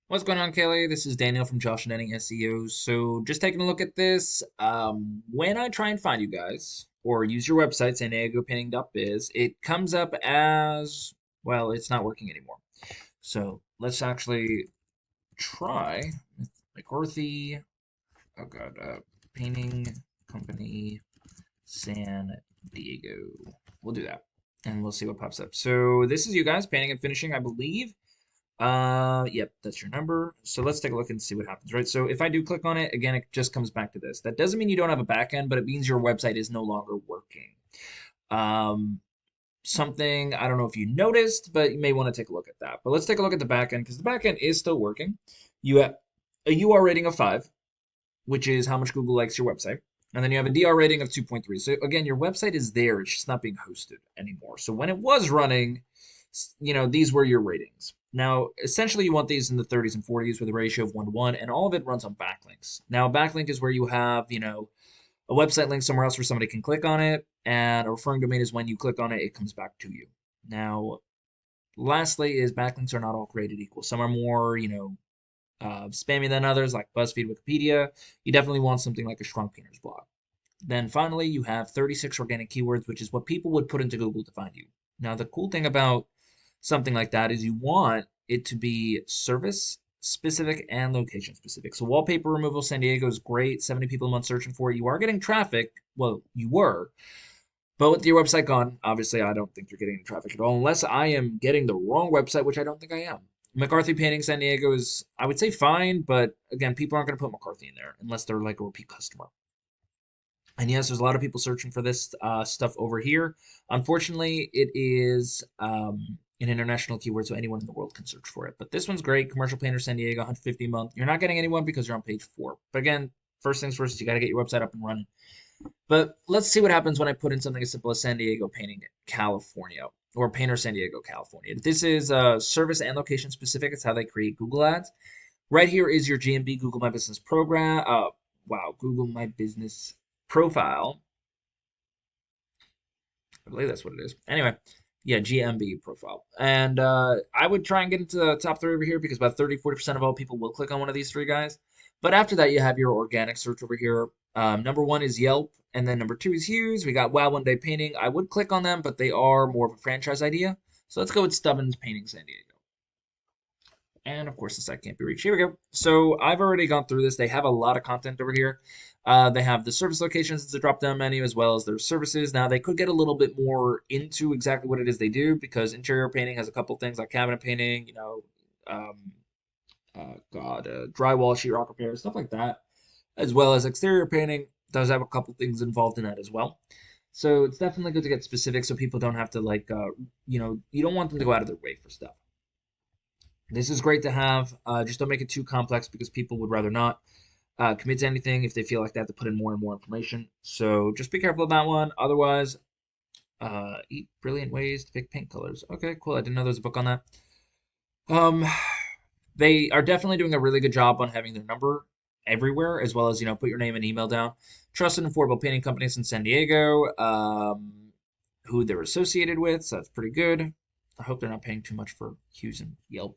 What's going on, Kelly? This is Daniel from Josh and Denny SEO. So, just taking a look at this. When I try and find you guys or use your website, sandiegopinning.biz, it comes up as well, it's not working anymore. So, let's actually try McCarthy. Oh, God. Painting Company San Diego. We'll do that and we'll see what pops up. So, this is you guys painting and finishing, I believe. Yep, that's your number. So let's take a look and see what happens, right? So if I do click on it, again, it just comes back to this. That doesn't mean you don't have a backend, but it means your website is no longer working. Um, Something, I don't know if you noticed, but you may want to take a look at that. But let's take a look at the backend because the backend is still working. You have a UR rating of 5, which is how much Google likes your website. And then you have a DR rating of 2.3. So again, your website is there. It's just not being hosted anymore. So when it was running, these were your ratings. Now, essentially, you want these in the 30s and 40s with a ratio of 1 to 1, and all of it runs on backlinks. Now, a backlink is where you have, a website link somewhere else where somebody can click on it, and a referring domain is when you click on it, it comes back to you. Now, lastly, is backlinks are not all created equal. Some are more, spammy than others, like BuzzFeed, Wikipedia. You definitely want something like a Shrunk Painter's blog. Then finally, you have 36 organic keywords, which is what people would put into Google to find you. Now, the cool thing about something like that is you want it to be service specific and location specific. So wallpaper removal San Diego is great. 70 people a month searching for it. You are getting traffic. Well, you were. But with your website gone, obviously I don't think you're getting traffic at all, unless I am getting the wrong website, which I don't think I am. McCarthy Painting San Diego is, I would say, fine, but again, people aren't going to put McCarthy in there unless they're like a repeat customer. And yes, there's a lot of people searching for this stuff over here. Unfortunately, it is an international keyword, so anyone in the world can search for it. But this one's great. Commercial Painter San Diego, 150 a month. You're not getting anyone because you're on page 4. But again, first things first, you got to get your website up and running. But let's see what happens when I put in something as simple as San Diego Painting California or Painter San Diego, California. This is service and location specific. It's how they create Google ads. Right here is your GMB Google My Business program. Wow, Google My Business profile. I believe that's what it is. Anyway, yeah, GMB profile. And I would try and get into the top 3 over here because about 30-40% of all people will click on one of these 3 guys. But after that, you have your organic search over here. Number 1 is Yelp, and then number 2 is Hughes. We got Wow One Day Painting. I would click on them, but they are more of a franchise idea. So let's go with Stubbins Painting San Diego. And of course, the site can't be reached. Here we go. So I've already gone through this. They have a lot of content over here. They have the service locations as a drop-down menu as well as their services. Now they could get a little bit more into exactly what it is they do because interior painting has a couple things like cabinet painting, um, drywall, sheetrock repair, stuff like that, as well as exterior painting does have a couple things involved in that as well. So it's definitely good to get specific so people don't have to you don't want them to go out of their way for stuff. This is great to have. Just don't make it too complex because people would rather not commit to anything if they feel like they have to put in more and more information. So just be careful of that one. Otherwise, eat brilliant ways to pick paint colors. Okay, cool. I didn't know there was a book on that. Um, they are definitely doing a really good job on having their number everywhere, as well as put your name and email down. Trusted and affordable painting companies in San Diego, who they're associated with. So that's pretty good. I hope they're not paying too much for Hughes and Yelp.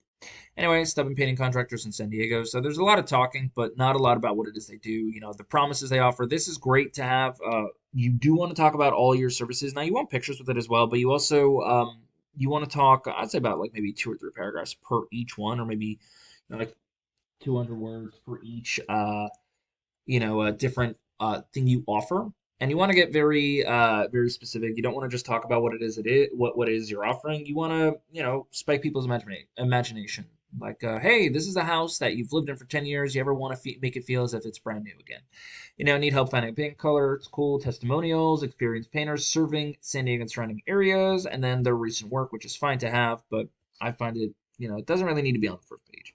Anyway, stubborn painting contractors in San Diego. So there's a lot of talking, but not a lot about what it is they do. The promises they offer. This is great to have. You do want to talk about all your services. Now you want pictures with it as well, but you also you want to talk. I'd say about like maybe 2 or 3 paragraphs per each one, or maybe like 200 words for each. Different thing you offer. And you want to get very specific. You don't want to just talk about what it is what it is you're offering. You want to spike people's imagination. Like, hey, this is a house that you've lived in for 10 years. You ever want to make it feel as if it's brand new again? Need help finding a paint color. It's cool. Testimonials, experienced painters serving San Diego and surrounding areas, and then their recent work, which is fine to have, but I find it, it doesn't really need to be on the first page.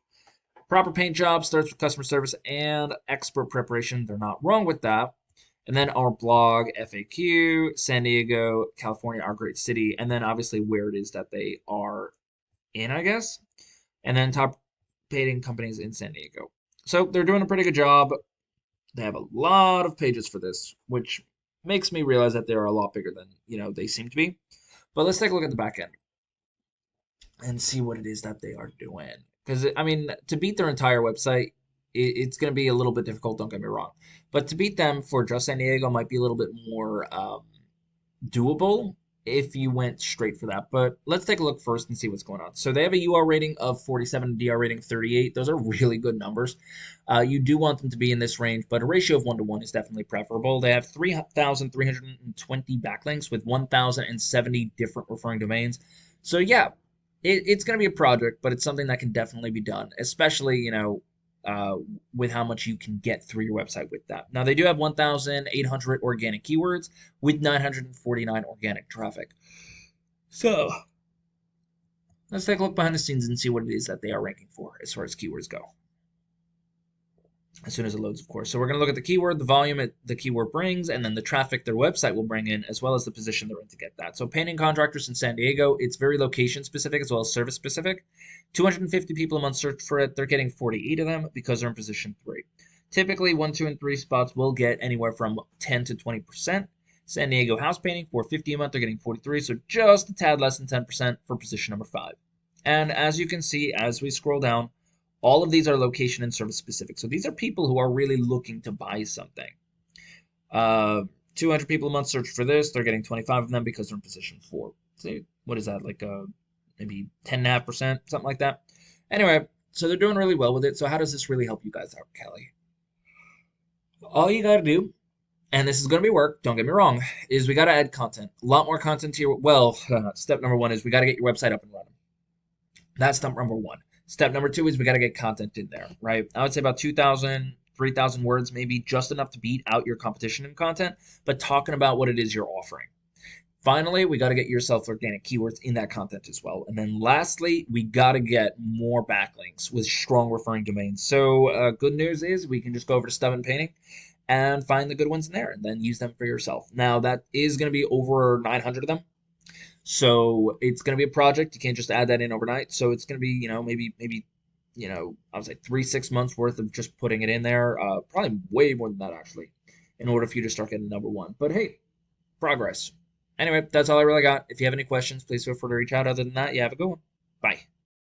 Proper paint job starts with customer service and expert preparation. They're not wrong with that. And then our blog, FAQ, San Diego, California, our great city, and then obviously where it is that they are in, I guess. And then top painting companies in San Diego. So they're doing a pretty good job. They have a lot of pages for this, which makes me realize that they're a lot bigger than, they seem to be. But let's take a look at the back end and see what it is that they are doing. Because I mean, to beat their entire website, it's going to be a little bit difficult. Don't get me wrong, but to beat them for just San Diego might be a little bit more doable if you went straight for that. But let's take a look first and see what's going on. So they have a UR rating of 47, a DR rating of 38. Those are really good numbers. You do want them to be in this range, but a ratio of 1 to 1 is definitely preferable. They have 3,320 backlinks with 1,070 different referring domains. So yeah, it's going to be a project, but it's something that can definitely be done, especially, uh, with how much you can get through your website with that. Now, they do have 1,800 organic keywords with 949 organic traffic. So, let's take a look behind the scenes and see what it is that they are ranking for as far as keywords go. As soon as it loads, of course. So we're going to look at the keyword, the volume the keyword brings, and then the traffic their website will bring in, as well as the position they're in to get that. So painting contractors in San Diego, it's very location specific as well as service specific. 250 people a month search for it. They're getting 48 of them because they're in position 3. Typically, 1, 2, and 3 spots will get anywhere from 10 to 20%. San Diego house painting, 450 a month, they're getting 43, so just a tad less than 10% for position number 5. And as you can see, as we scroll down, all of these are location and service specific. So these are people who are really looking to buy something. 200 people a month search for this. They're getting 25 of them because they're in position 4. So what is that? Like maybe 10.5%, something like that. Anyway, so they're doing really well with it. So how does this really help you guys out, Kelly? All you got to do, and this is going to be work, don't get me wrong, is we got to add content. A lot more content to your, well, step number 1 is we got to get your website up and running. That's step number 1. Step number 2 is we got to get content in there, right? I would say about 2,000, 3,000 words, maybe just enough to beat out your competition in content, but talking about what it is you're offering. Finally, we got to get yourself organic keywords in that content as well. And then lastly, we got to get more backlinks with strong referring domains. So good news is we can just go over to Stubbins Painting and find the good ones in there and then use them for yourself. Now, that is going to be over 900 of them. So it's going to be a project. You can't just add that in overnight. So it's going to be, maybe, I would say 3-6 months worth of just putting it in there. Probably way more than that, actually, in order for you to start getting number 1. But hey, progress. Anyway, that's all I really got. If you have any questions, please feel free to reach out. Other than that, you have a good one. Bye.